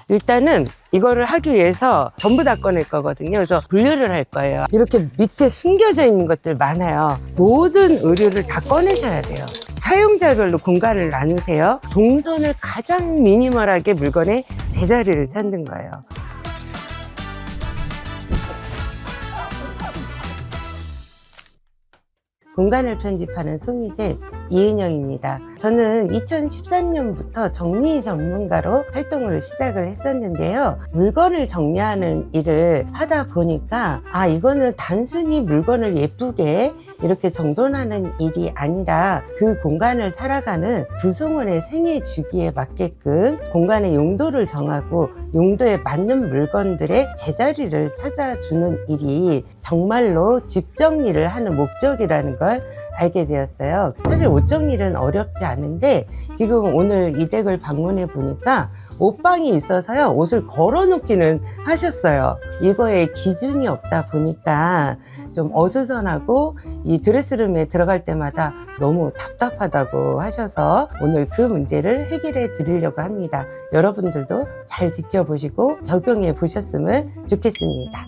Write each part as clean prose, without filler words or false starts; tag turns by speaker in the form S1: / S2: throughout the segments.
S1: 일단은 이거를 하기 위해서 전부 다 꺼낼 거거든요. 그래서 분류를 할 거예요. 이렇게 밑에 숨겨져 있는 것들 많아요. 모든 의류를 다 꺼내셔야 돼요. 사용자별로 공간을 나누세요. 동선을 가장 미니멀하게 물건의 제자리를 찾는 거예요. 공간을 편집하는 소미잼 이은영입니다. 저는 2013년부터 정리 전문가로 활동을 시작을 했었는데요. 물건을 정리하는 일을 하다 보니까 이거는 단순히 물건을 예쁘게 이렇게 정돈하는 일이 아니라 그 공간을 살아가는 구성원의 생애 주기에 맞게끔 공간의 용도를 정하고 용도에 맞는 물건들의 제자리를 찾아주는 일이 정말로 집 정리를 하는 목적이라는 걸 알게 되었어요. 사실 옷 정리는 어렵지 않은데 지금 오늘 이 댁을 방문해 보니까 옷방이 있어서요, 옷을 걸어 놓기는 하셨어요. 이거에 기준이 없다 보니까 좀 어수선하고 이 드레스룸에 들어갈 때마다 너무 답답하다고 하셔서 오늘 그 문제를 해결해 드리려고 합니다. 여러분들도 잘 지켜보시고 적용해 보셨으면 좋겠습니다.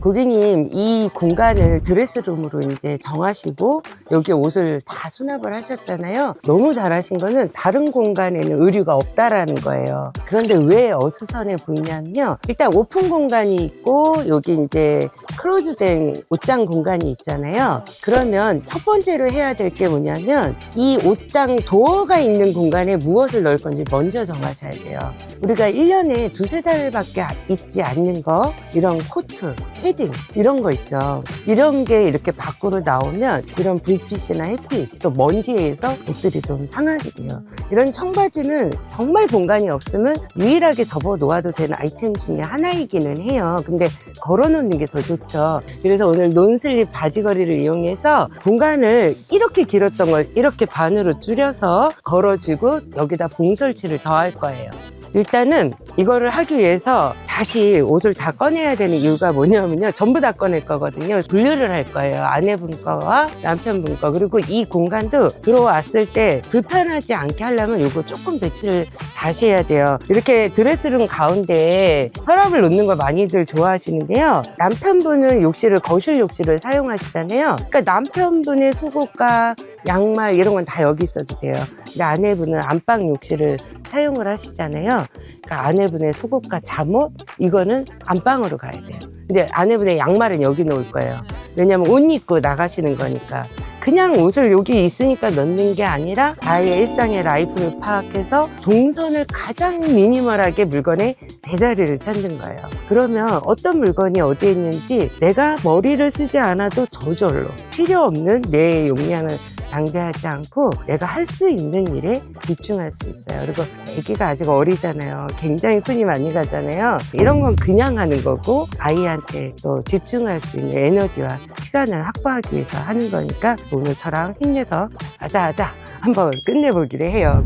S1: 고객님, 이 공간을 드레스룸으로 이제 정하시고 여기 옷을 다 수납을 하셨잖아요. 너무 잘하신 거는 다른 공간에는 의류가 없다라는 거예요. 그런데 왜 어수선해 보이냐면요, 일단 오픈 공간이 있고 여기 이제 클로즈된 옷장 공간이 있잖아요. 그러면 첫 번째로 해야 될 게 뭐냐면 이 옷장 도어가 있는 공간에 무엇을 넣을 건지 먼저 정하셔야 돼요. 우리가 1년에 두세 달밖에 입지 않는 거, 이런 코트, 패딩 이런 거 있죠. 이런 게 이렇게 밖으로 나오면 이런 불빛이나 햇빛 또 먼지에 의해서 옷들이 좀 상하게 돼요. 이런 청바지는 정말 공간이 없으면 유일하게 접어 놓아도 되는 아이템 중에 하나이기는 해요. 근데 걸어 놓는 게 더 좋죠. 그래서 오늘 논슬립 바지걸이를 이용해서 공간을 이렇게 길었던 걸 이렇게 반으로 줄여서 걸어주고 여기다 봉설치를 더할 거예요. 일단은 이거를 하기 위해서 다시 옷을 다 꺼내야 되는 이유가 뭐냐면요, 전부 다 꺼낼 거거든요. 분류를 할 거예요. 아내분 거와 남편분 거. 그리고 이 공간도 들어왔을 때 불편하지 않게 하려면 이거 조금 배치를 다시 해야 돼요. 이렇게 드레스룸 가운데에 서랍을 놓는 걸 많이들 좋아하시는데요, 남편분은 욕실을 거실 욕실을 사용하시잖아요. 그러니까 남편분의 속옷과 양말 이런 건 다 여기 있어도 돼요. 근데 아내분은 안방 욕실을 사용을 하시잖아요. 그러니까 아내분의 속옷과 잠옷 이거는 안방으로 가야 돼요. 근데 아내분의 양말은 여기 놓을 거예요. 왜냐면 옷 입고 나가시는 거니까. 그냥 옷을 여기 있으니까 넣는 게 아니라 나의 일상의 라이프를 파악해서 동선을 가장 미니멀하게 물건의 제자리를 찾는 거예요. 그러면 어떤 물건이 어디에 있는지 내가 머리를 쓰지 않아도 저절로 필요 없는 내 용량을 낭비하지 않고 내가 할 수 있는 일에 집중할 수 있어요. 그리고 아기가 아직 어리잖아요. 굉장히 손이 많이 가잖아요. 이런 건 그냥 하는 거고 아이한테 또 집중할 수 있는 에너지와 시간을 확보하기 위해서 하는 거니까 오늘 저랑 힘내서 아자아자 한번 끝내보기로 해요.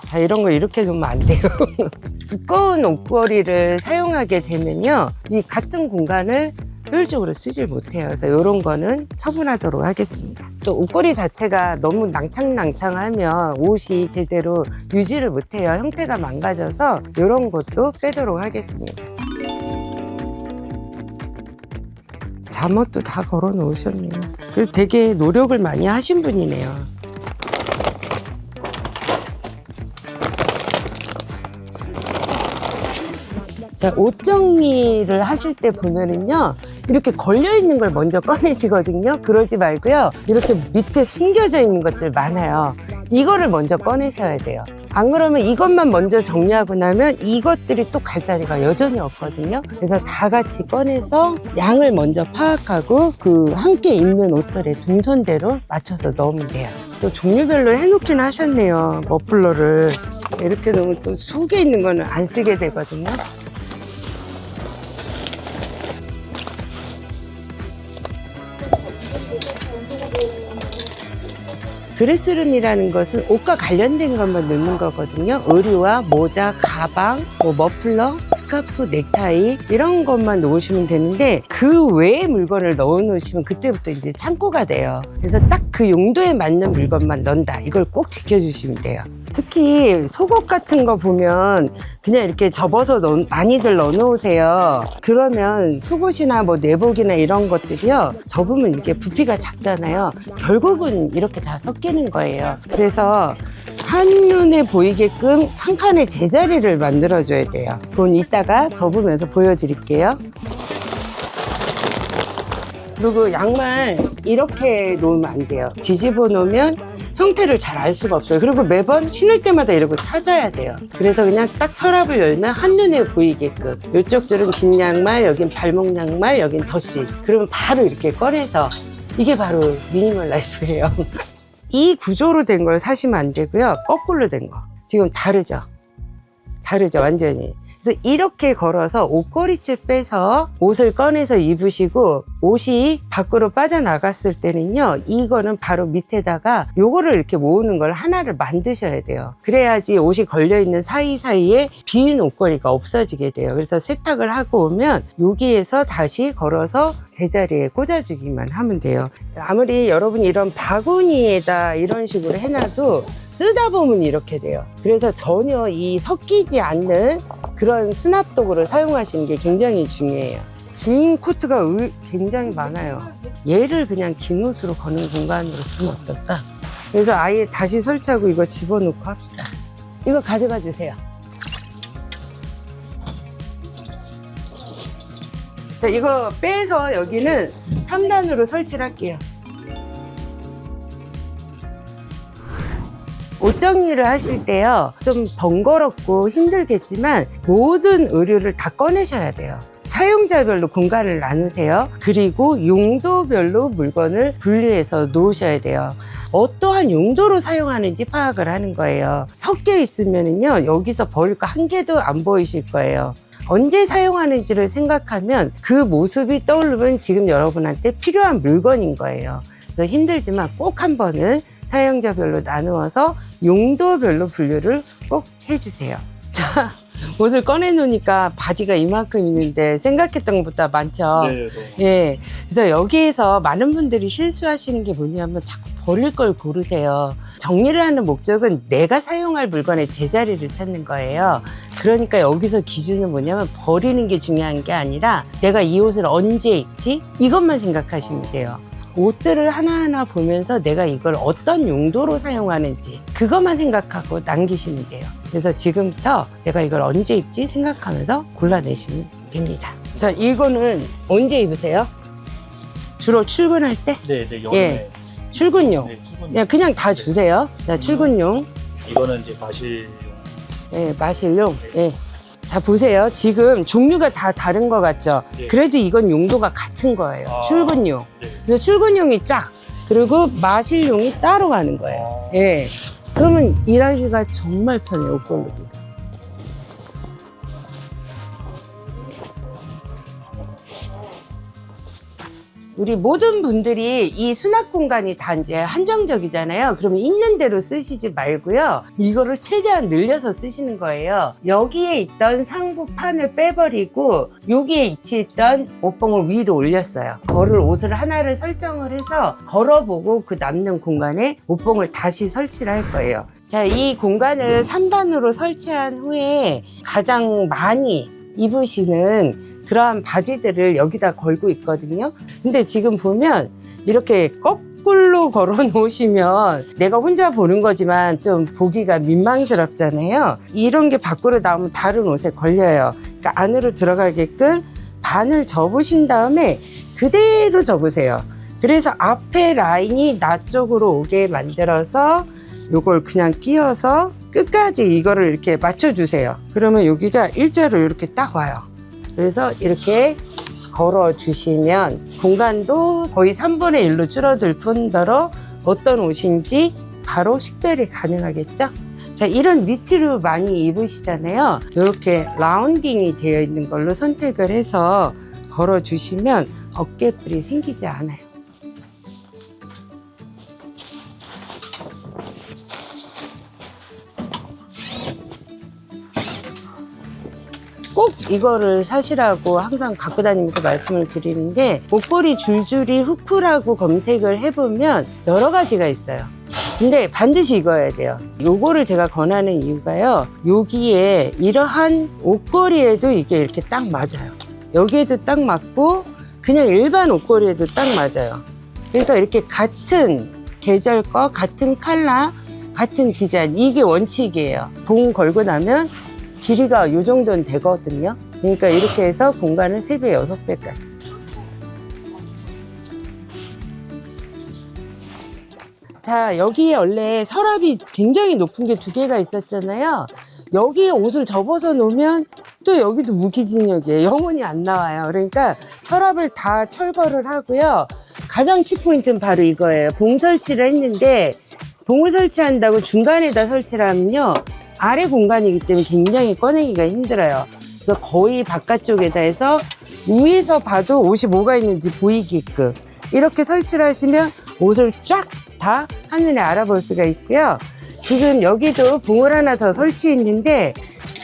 S1: 자, 이런 거 이렇게 놓으면 안 돼요. 두꺼운 옷걸이를 사용하게 되면요, 이 같은 공간을 효율적으로 쓰질 못해요. 그래서 이런 거는 처분하도록 하겠습니다. 또 옷걸이 자체가 너무 낭창낭창하면 옷이 제대로 유지를 못해요. 형태가 망가져서 이런 것도 빼도록 하겠습니다. 잠옷도 다 걸어 놓으셨네요. 그래서 되게 노력을 많이 하신 분이네요. 자, 옷 정리를 하실 때 보면은요, 이렇게 걸려 있는 걸 먼저 꺼내시거든요. 그러지 말고요, 이렇게 밑에 숨겨져 있는 것들 많아요. 이거를 먼저 꺼내셔야 돼요. 안 그러면 이것만 먼저 정리하고 나면 이것들이 또 갈 자리가 여전히 없거든요. 그래서 다 같이 꺼내서 양을 먼저 파악하고 그 함께 입는 옷들의 동선대로 맞춰서 넣으면 돼요. 또 종류별로 해놓긴 하셨네요. 머플러를 이렇게 놓으면 또 속에 있는 거는 안 쓰게 되거든요. 드레스룸이라는 것은 옷과 관련된 것만 넣는 거거든요. 의류와 모자, 가방, 머플러, 스카프, 넥타이 이런 것만 놓으시면 되는데 그 외의 물건을 넣어 놓으시면 그때부터 이제 창고가 돼요. 그래서 딱 그 용도에 맞는 물건만 넣는다. 이걸 꼭 지켜주시면 돼요. 특히 속옷 같은 거 보면 그냥 이렇게 접어서 많이들 넣어놓으세요. 그러면 속옷이나 뭐 내복이나 이런 것들이요, 접으면 이렇게 부피가 작잖아요. 결국은 이렇게 다 섞이는 거예요. 그래서 한눈에 보이게끔 한 칸의 제자리를 만들어줘야 돼요. 그건 이따가 접으면서 보여드릴게요. 그리고 양말 이렇게 놓으면 안 돼요. 뒤집어 놓으면 형태를 잘 알 수가 없어요. 그리고 매번 신을 때마다 이러고 찾아야 돼요. 그래서 그냥 딱 서랍을 열면 한눈에 보이게끔, 이쪽들은 긴 양말, 여긴 발목 양말, 여긴 덧시, 그러면 바로 이렇게 꺼내서, 이게 바로 미니멀 라이프예요. 이 구조로 된 걸 사시면 안 되고요, 거꾸로 된 거. 지금 다르죠 완전히. 그래서 이렇게 걸어서 옷걸이줄 빼서 옷을 꺼내서 입으시고, 옷이 밖으로 빠져나갔을 때는요, 이거는 바로 밑에다가 요거를 이렇게 모으는 걸 하나를 만드셔야 돼요. 그래야지 옷이 걸려있는 사이사이에 빈 옷걸이가 없어지게 돼요. 그래서 세탁을 하고 오면 여기에서 다시 걸어서 제자리에 꽂아주기만 하면 돼요. 아무리 여러분이 이런 바구니에다 이런 식으로 해놔도 쓰다 보면 이렇게 돼요. 그래서 전혀 이 섞이지 않는 그런 수납도구를 사용하시는 게 굉장히 중요해요. 긴 코트가 굉장히 많아요. 얘를 그냥 긴 옷으로 거는 공간으로 쓰면 어떨까? 그래서 아예 다시 설치하고 이거 집어넣고 합시다. 이거 가져가 주세요. 자, 이거 빼서 여기는 3단으로 설치를 할게요. 옷 정리를 하실 때요, 좀 번거롭고 힘들겠지만 모든 의류를 다 꺼내셔야 돼요. 사용자별로 공간을 나누세요. 그리고 용도별로 물건을 분리해서 놓으셔야 돼요. 어떠한 용도로 사용하는지 파악을 하는 거예요. 섞여 있으면요, 여기서 버릴 거 한 개도 안 보이실 거예요. 언제 사용하는지를 생각하면 그 모습이 떠오르면 지금 여러분한테 필요한 물건인 거예요. 그래서 힘들지만 꼭 한 번은 사용자별로 나누어서 용도별로 분류를 꼭 해주세요. 자, 옷을 꺼내 놓으니까 바지가 이만큼 있는데 생각했던 것보다 많죠.
S2: 네.
S1: 예. 그래서 여기에서 많은 분들이 실수하시는 게 뭐냐면 자꾸 버릴 걸 고르세요. 정리를 하는 목적은 내가 사용할 물건의 제자리를 찾는 거예요. 그러니까 여기서 기준은 뭐냐면 버리는 게 중요한 게 아니라 내가 이 옷을 언제 입지? 이것만 생각하시면 돼요. 옷들을 하나하나 보면서 내가 이걸 어떤 용도로 사용하는지 그것만 생각하고 남기시면 돼요. 그래서 지금부터 내가 이걸 언제 입지 생각하면서 골라내시면 됩니다. 자, 이거는 언제 입으세요? 주로 출근할 때?
S2: 네, 여름에.
S1: 예, 출근용.
S2: 네, 출근용.
S1: 그냥 다 주세요. 자, 출근용.
S2: 이거는 이제 마실용.
S1: 예, 마실용. 예. 자, 보세요. 지금 종류가 다 다른 것 같죠?
S2: 네.
S1: 그래도 이건 용도가 같은 거예요. 출근용.
S2: 네.
S1: 그래서 출근용이 짝, 그리고 마실용이 따로 가는 거예요. 예. 그러면 일하기가 정말 편해요, 옷 고르기가. 우리 모든 분들이 이 수납 공간이 다 이제 한정적이잖아요. 그러면 있는 대로 쓰시지 말고요, 이거를 최대한 늘려서 쓰시는 거예요. 여기에 있던 상부판을 빼버리고 여기에 위치했던 옷봉을 위로 올렸어요. 걸을 옷을 하나를 설정을 해서 걸어보고 그 남는 공간에 옷봉을 다시 설치를 할 거예요. 자, 이 공간을 3단으로 설치한 후에 가장 많이 입으시는 그러한 바지들을 여기다 걸고 있거든요. 근데 지금 보면 이렇게 거꾸로 걸어 놓으시면 내가 혼자 보는 거지만 좀 보기가 민망스럽잖아요. 이런 게 밖으로 나오면 다른 옷에 걸려요. 그러니까 안으로 들어가게끔 반을 접으신 다음에 그대로 접으세요. 그래서 앞에 라인이 나 쪽으로 오게 만들어서 요걸 그냥 끼워서 끝까지 이거를 이렇게 맞춰주세요. 그러면 여기가 일자로 이렇게 딱 와요. 그래서 이렇게 걸어주시면 공간도 거의 3분의 1로 줄어들 뿐더러 어떤 옷인지 바로 식별이 가능하겠죠? 자, 이런 니트를 많이 입으시잖아요. 이렇게 라운딩이 되어 있는 걸로 선택을 해서 걸어주시면 어깨뿔이 생기지 않아요. 꼭 이거를 사시라고 항상 갖고 다니면서 말씀을 드리는 게, 옷걸이 줄줄이 후크라고 검색을 해보면 여러 가지가 있어요. 근데 반드시 익어야 돼요. 요거를 제가 권하는 이유가요. 여기에 이러한 옷걸이에도 이게 이렇게 딱 맞아요. 여기에도 딱 맞고 그냥 일반 옷걸이에도 딱 맞아요. 그래서 이렇게 같은 계절 거, 같은 컬러, 같은 디자인, 이게 원칙이에요. 봉 걸고 나면 길이가 요 정도는 되거든요. 그러니까 이렇게 해서 공간을 3배, 6배까지. 자, 여기에 원래 서랍이 굉장히 높은 게 2개가 있었잖아요. 여기에 옷을 접어서 놓으면 또 여기도 무기징역이에요. 영혼이 안 나와요. 그러니까 서랍을 다 철거를 하고요. 가장 키포인트는 바로 이거예요. 봉 설치를 했는데 봉을 설치한다고 중간에다 설치를 하면요. 아래 공간이기 때문에 굉장히 꺼내기가 힘들어요. 그래서 거의 바깥쪽에다 해서 위에서 봐도 옷이 뭐가 있는지 보이게끔 이렇게 설치를 하시면 옷을 쫙 다 한눈에 알아볼 수가 있고요. 지금 여기도 봉을 하나 더 설치했는데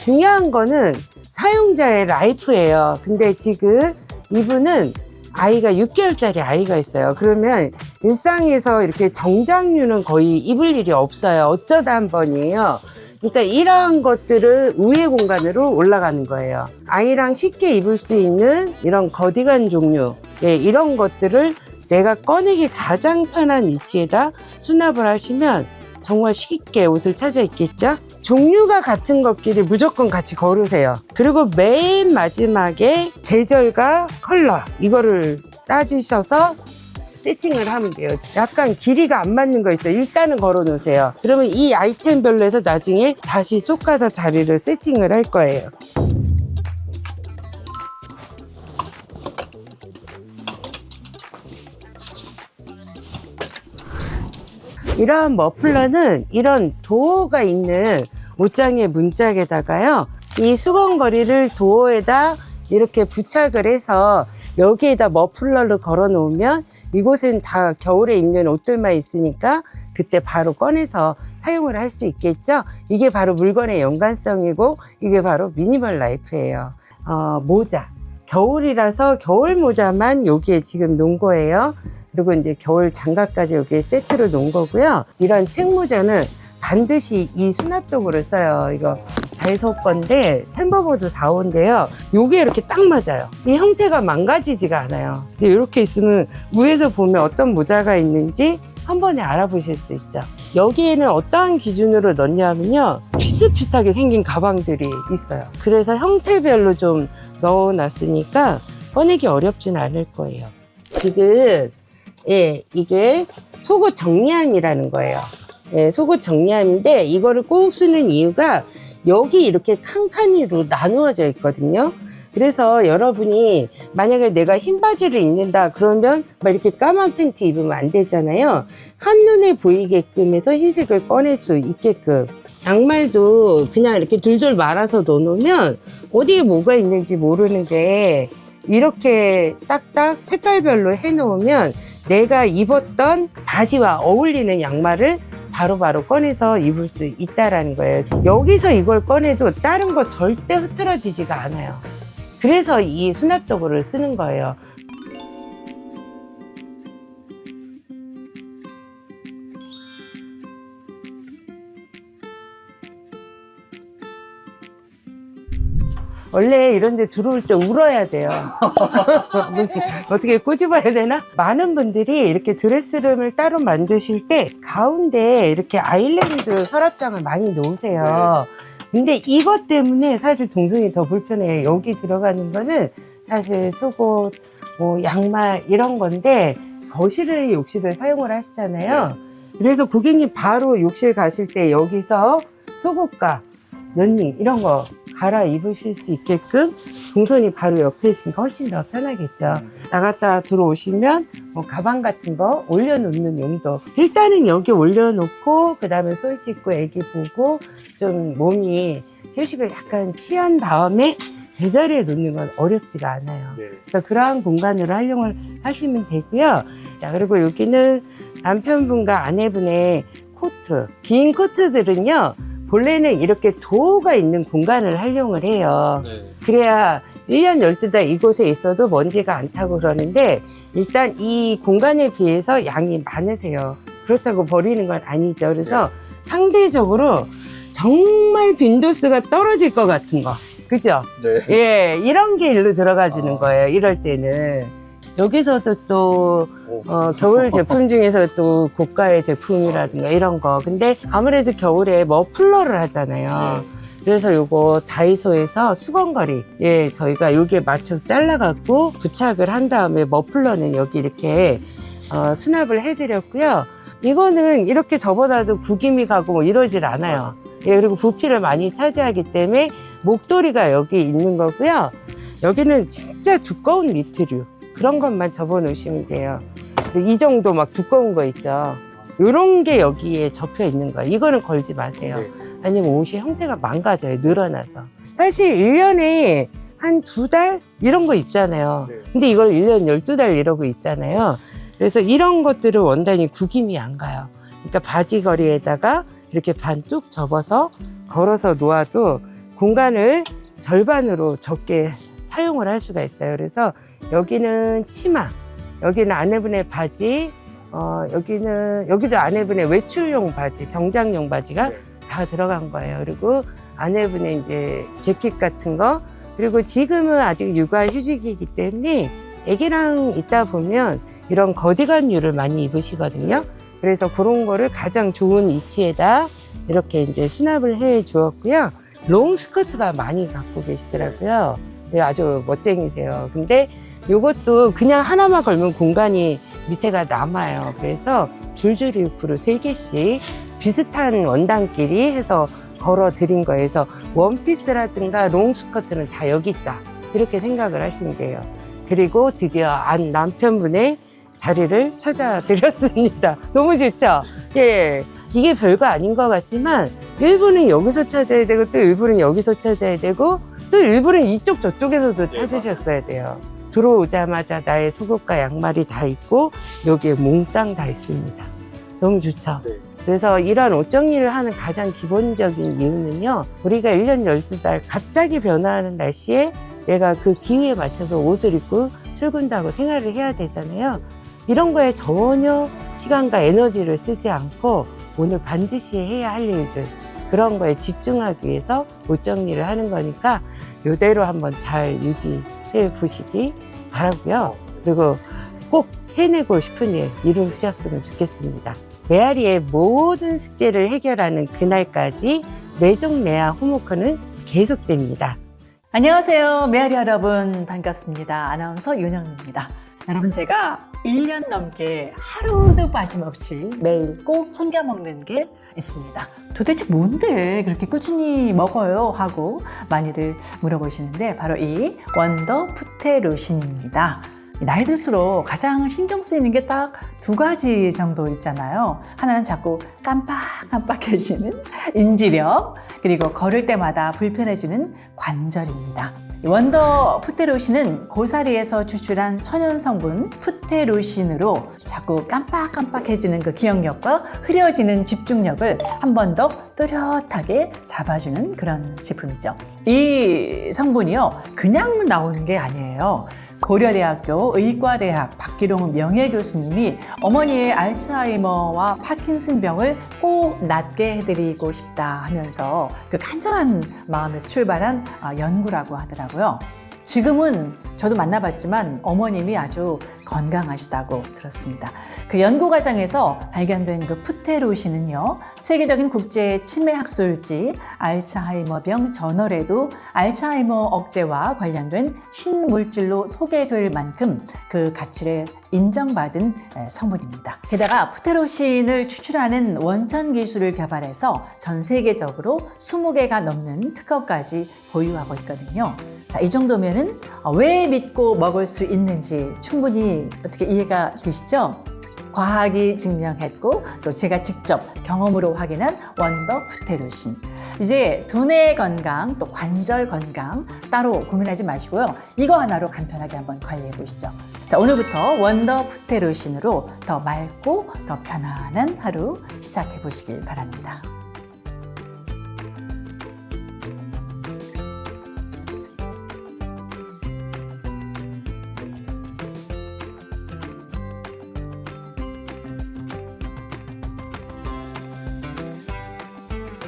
S1: 중요한 거는 사용자의 라이프예요. 근데 지금 이분은 아이가 6개월짜리 아이가 있어요. 그러면 일상에서 이렇게 정장류는 거의 입을 일이 없어요. 어쩌다 한 번이에요. 그러니까 이러한 것들은 우회 공간으로 올라가는 거예요. 아이랑 쉽게 입을 수 있는 이런 거디건 종류, 네, 이런 것들을 내가 꺼내기 가장 편한 위치에다 수납을 하시면 정말 쉽게 옷을 찾아 입겠죠? 종류가 같은 것끼리 무조건 같이 걸으세요. 그리고 맨 마지막에 계절과 컬러 이거를 따지셔서 세팅을 하면 돼요. 약간 길이가 안 맞는 거 있죠? 일단은 걸어 놓으세요. 그러면 이 아이템별로 해서 나중에 다시 쏙 가서 자리를 세팅을 할 거예요. 이런 머플러는 이런 도어가 있는 옷장의 문짝에다가요, 이 수건거리를 도어에다 이렇게 부착을 해서 여기에다 머플러를 걸어 놓으면 이곳엔 다 겨울에 입는 옷들만 있으니까 그때 바로 꺼내서 사용을 할 수 있겠죠. 이게 바로 물건의 연관성이고 이게 바로 미니멀 라이프예요. 모자, 겨울이라서 겨울 모자만 여기에 지금 놓은 거예요. 그리고 이제 겨울 장갑까지 여기에 세트로 놓은 거고요. 이런 책 모자는 반드시 이 수납독으로 써요. 이거 달소 건데 템버보드 4호인데요. 요게 이렇게 딱 맞아요. 이 형태가 망가지지가 않아요. 근데 이렇게 있으면 위에서 보면 어떤 모자가 있는지 한 번에 알아보실 수 있죠. 여기에는 어떠한 기준으로 넣냐면요, 비슷비슷하게 생긴 가방들이 있어요. 그래서 형태별로 좀 넣어놨으니까 꺼내기 어렵진 않을 거예요. 지금 이게 속옷 정리함이라는 거예요. 속옷 정리함인데 이거를 꼭 쓰는 이유가 여기 이렇게 칸칸이로 나누어져 있거든요. 그래서 여러분이 만약에 내가 흰 바지를 입는다 그러면 막 이렇게 까만 팬티 입으면 안 되잖아요. 한눈에 보이게끔 해서 흰색을 꺼낼 수 있게끔. 양말도 그냥 이렇게 둘둘 말아서 넣어놓으면 어디에 뭐가 있는지 모르는데 이렇게 딱딱 색깔별로 해놓으면 내가 입었던 바지와 어울리는 양말을 바로바로 꺼내서 입을 수 있다는 거예요. 여기서 이걸 꺼내도 다른 거 절대 흐트러지지가 않아요. 그래서 이 수납도구를 쓰는 거예요. 원래 이런 데 들어올 때 울어야 돼요. 어떻게 꼬집어야 되나? 많은 분들이 이렇게 드레스룸을 따로 만드실 때 가운데 이렇게 아일랜드 서랍장을 많이 놓으세요. 근데 이것 때문에 사실 동선이 더 불편해요. 여기 들어가는 거는 사실 속옷, 뭐 양말 이런 건데 거실의 욕실을 사용을 하시잖아요. 그래서 고객님 바로 욕실 가실 때 여기서 속옷과 런닝 이런 거 갈아 입으실 수 있게끔 동선이 바로 옆에 있으니까 훨씬 더 편하겠죠. 나갔다 들어오시면 뭐 가방 같은 거 올려놓는 용도, 일단은 여기 올려놓고 그 다음에 손 씻고 애기 보고 좀 몸이 휴식을 약간 취한 다음에 제자리에 놓는 건 어렵지가 않아요. 그래서 그러한 공간으로 활용을 하시면 되고요. 자, 그리고 여기는 남편분과 아내분의 코트, 긴 코트들은요 본래는 이렇게 도어가 있는 공간을 활용을 해요. 그래야 1년 12달 이곳에 있어도 먼지가 안 타고 그러는데 일단 이 공간에 비해서 양이 많으세요. 그렇다고 버리는 건 아니죠. 그래서 상대적으로 정말 빈도수가 떨어질 것 같은 거. 그죠?
S2: 네.
S1: 예, 이런 게 일로 들어가지는 거예요. 이럴 때는. 여기서도 또 겨울 제품 중에서 또 고가의 제품이라든가 이런 거. 근데 아무래도 겨울에 머플러를 하잖아요. 그래서 요거 다이소에서 수건거리, 예, 저희가 여기에 맞춰서 잘라갖고 부착을 한 다음에 머플러는 여기 이렇게 수납을 해드렸고요. 이거는 이렇게 접어놔도 구김이 가고 뭐 이러질 않아요. 예, 그리고 부피를 많이 차지하기 때문에 목도리가 여기 있는 거고요. 여기는 진짜 두꺼운 니트류. 그런 것만 접어 놓으시면 돼요. 이 정도 막 두꺼운 거 있죠. 요런 게 여기에 접혀 있는 거예요. 이거는 걸지 마세요. 아니면 옷의 형태가 망가져요. 늘어나서. 사실 1년에 한 2달? 이런 거 입잖아요. 근데 이걸 1년 12달 이러고 있잖아요. 그래서 이런 것들은 원단이 구김이 안 가요. 그러니까 바지거리에다가 이렇게 반 뚝 접어서 걸어서 놓아도 공간을 절반으로 적게 사용을 할 수가 있어요. 그래서 여기는 치마, 여기는 아내분의 바지, 여기도 아내분의 외출용 바지, 정장용 바지가 다 들어간 거예요. 그리고 아내분의 이제 재킷 같은 거, 그리고 지금은 아직 육아휴직이기 때문에 애기랑 있다 보면 이런 거디건류를 많이 입으시거든요. 그래서 그런 거를 가장 좋은 위치에다 이렇게 이제 수납을 해 주었고요. 롱 스커트가 많이 갖고 계시더라고요. 네, 아주 멋쟁이세요. 근데 요것도 그냥 하나만 걸면 공간이 밑에가 남아요. 그래서 줄줄이 옆으로 3개씩 비슷한 원단끼리 해서 걸어 드린 거에서 원피스라든가 롱 스커트는 다 여기 있다. 이렇게 생각을 하시면 돼요. 그리고 드디어 남편분의 자리를 찾아드렸습니다. 너무 좋죠? 예. 이게 별거 아닌 것 같지만 일부는 여기서 찾아야 되고 또 일부는 여기서 찾아야 되고 또 일부는 이쪽 저쪽에서도 찾으셨어야 돼요. 들어오자마자 나의 속옷과 양말이 다 있고 여기에 몽땅 다 있습니다. 너무 좋죠? 그래서 이러한 옷 정리를 하는 가장 기본적인 이유는요. 우리가 1년 12달 갑자기 변화하는 날씨에 내가 그 기후에 맞춰서 옷을 입고 출근도 하고 생활을 해야 되잖아요. 이런 거에 전혀 시간과 에너지를 쓰지 않고 오늘 반드시 해야 할 일들, 그런 거에 집중하기 위해서 옷 정리를 하는 거니까 이대로 한번 잘 유지해 보시기 바라고요. 그리고 꼭 해내고 싶은 일 이루셨으면 좋겠습니다. 메아리의 모든 숙제를 해결하는 그날까지 매종 내야 홈워크는 계속됩니다.
S3: 안녕하세요. 메아리 여러분 반갑습니다. 아나운서 윤영입니다. 여러분, 제가 1년 넘게 하루도 빠짐없이 매일 꼭 챙겨 먹는 게 있습니다. 도대체 뭔데 그렇게 꾸준히 먹어요? 하고 많이들 물어보시는데 바로 이 원더 푸테 로신입니다. 나이 들수록 가장 신경 쓰이는 게 딱 2가지 정도 있잖아요. 하나는 자꾸 깜빡깜빡해지는 인지력, 그리고 걸을 때마다 불편해지는 관절입니다. 원더 푸테로신은 고사리에서 추출한 천연 성분 푸테로신으로 자꾸 깜빡깜빡해지는 그 기억력과 흐려지는 집중력을 한 번 더 또렷하게 잡아주는 그런 제품이죠. 이 성분이요, 그냥 나오는 게 아니에요. 고려대학교 의과대학 박기룡 명예교수님이 어머니의 알츠하이머와 파킨슨병을 꼭 낫게 해드리고 싶다 하면서 그 간절한 마음에서 출발한 연구라고 하더라고요. 지금은 저도 만나봤지만 어머님이 아주 건강하시다고 들었습니다. 그 연구 과정에서 발견된 그 푸테로신은요, 세계적인 국제 치매 학술지 알츠하이머병 저널에도 알츠하이머 억제와 관련된 신물질로 소개될 만큼 그 가치를 인정받은 성분입니다. 게다가 푸테로신을 추출하는 원천 기술을 개발해서 전 세계적으로 20개가 넘는 특허까지 보유하고 있거든요. 자, 이 정도면은 왜 믿고 먹을 수 있는지 충분히 어떻게 이해가 되시죠? 과학이 증명했고 또 제가 직접 경험으로 확인한 원더 푸테로신. 이제 두뇌 건강, 또 관절 건강 따로 고민하지 마시고요. 이거 하나로 간편하게 한번 관리해 보시죠. 자, 오늘부터 원더 푸테로신으로 더 맑고 더 편안한 하루 시작해 보시길 바랍니다.